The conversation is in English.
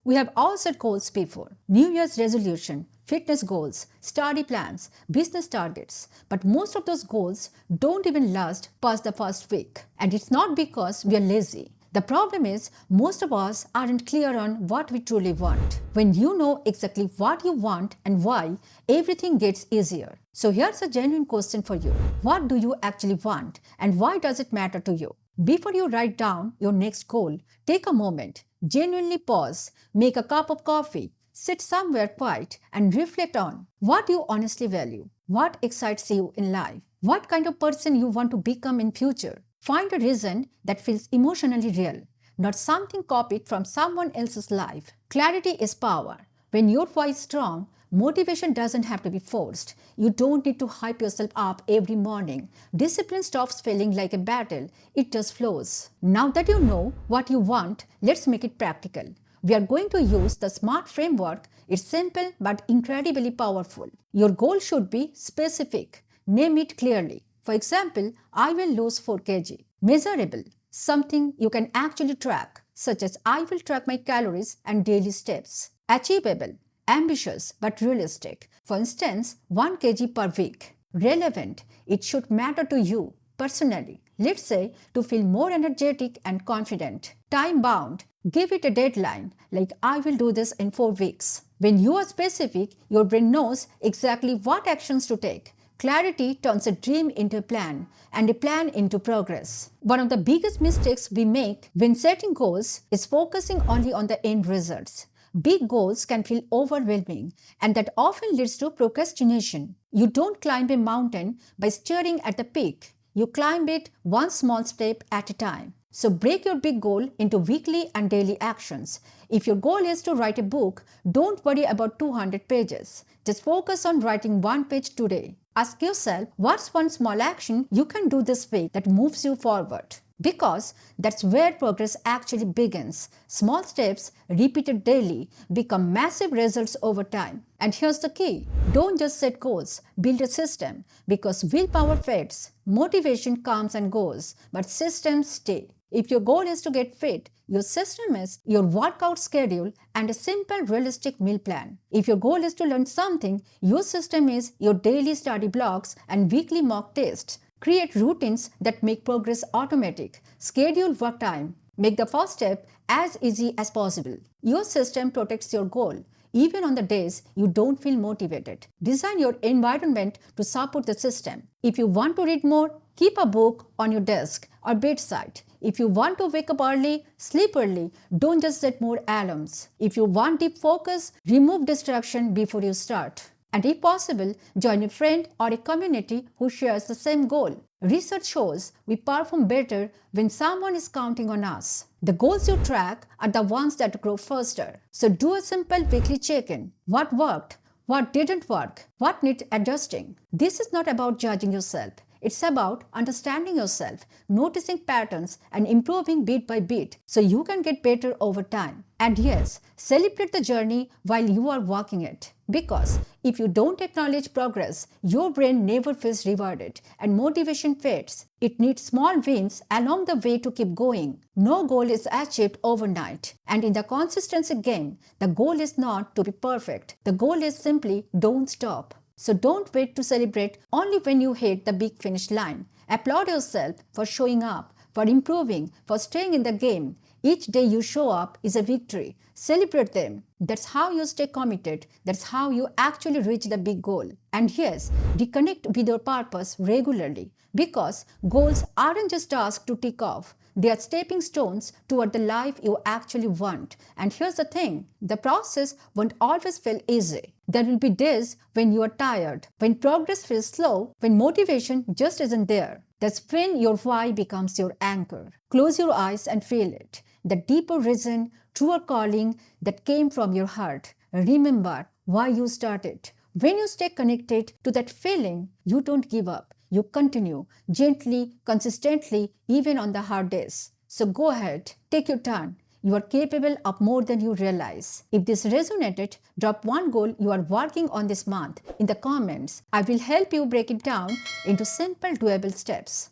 We have all set goals before. New Year's resolution, fitness goals, study plans, business targets. But most of those goals don't even last past the first week. And it's not because we are lazy. The problem is most of us aren't clear on what we truly want. When you know exactly what you want and why, everything gets easier. So here's a genuine question for you. What do you actually want and why does it matter to you? Before you write down your next goal, take a moment, genuinely pause, make a cup of coffee, sit somewhere quiet and reflect on what you honestly value, what excites you in life, what kind of person you want to become in future. Find a reason that feels emotionally real, not something copied from someone else's life. Clarity is power. When your why is strong, motivation doesn't have to be forced. You don't need to hype yourself up every morning. Discipline stops feeling like a battle. It just flows. Now that you know what you want, let's make it practical. We are going to use the SMART framework. It's simple but incredibly powerful. Your goal should be specific. Name it clearly. For example, I will lose 4 kg. Measurable, something you can actually track, such as I will track my calories and daily steps. Achievable, ambitious but realistic. For instance, 1 kg per week. Relevant, it should matter to you personally. Let's say to feel more energetic and confident. Time bound, give it a deadline, like I will do this in 4 weeks. When you are specific, your brain knows exactly what actions to take. Clarity turns a dream into a plan and a plan into progress. One of the biggest mistakes we make when setting goals is focusing only on the end results. Big goals can feel overwhelming and that often leads to procrastination. You don't climb a mountain by staring at the peak. You climb it one small step at a time. So break your big goal into weekly and daily actions. If your goal is to write a book, don't worry about 200 pages. Just focus on writing 1 page today. Ask yourself, what's one small action you can do this week that moves you forward? Because that's where progress actually begins. Small steps, repeated daily, become massive results over time. And here's the key. Don't just set goals, build a system. Because willpower fades, motivation comes and goes, but systems stay. If your goal is to get fit, your system is your workout schedule and a simple realistic meal plan. If your goal is to learn something, your system is your daily study blocks and weekly mock tests. Create routines that make progress automatic. Schedule work time. Make the first step as easy as possible. Your system protects your goal, even on the days you don't feel motivated. Design your environment to support the system. If you want to read more, keep a book on your desk or bedside. If you want to wake up early, sleep early. Don't just set more alarms. If you want deep focus, remove distraction before you start. And if possible, join a friend or a community who shares the same goal. Research shows we perform better when someone is counting on us. The goals you track are the ones that grow faster. So do a simple weekly check-in. What worked? What didn't work? What needs adjusting? This is not about judging yourself. It's about understanding yourself, noticing patterns and improving bit by bit so you can get better over time. And yes, celebrate the journey while you are walking it. Because if you don't acknowledge progress, your brain never feels rewarded and motivation fades. It needs small wins along the way to keep going. No goal is achieved overnight. And in the consistency game, the goal is not to be perfect. The goal is simply don't stop. So don't wait to celebrate only when you hit the big finish line. Applaud yourself for showing up, for improving, for staying in the game. Each day you show up is a victory. Celebrate them. That's how you stay committed. That's how you actually reach the big goal. And yes, reconnect with your purpose regularly because goals aren't just tasks to tick off. They are stepping stones toward the life you actually want. And here's the thing, the process won't always feel easy. There will be days when you are tired, when progress feels slow, when motivation just isn't there. That's when your why becomes your anchor. Close your eyes and feel it. The deeper reason, truer calling that came from your heart. Remember why you started. When you stay connected to that feeling, you don't give up. You continue gently, consistently, even on the hard days. So go ahead, take your turn. You are capable of more than you realize. If this resonated, drop one goal you are working on this month in the comments. I will help you break it down into simple, doable steps.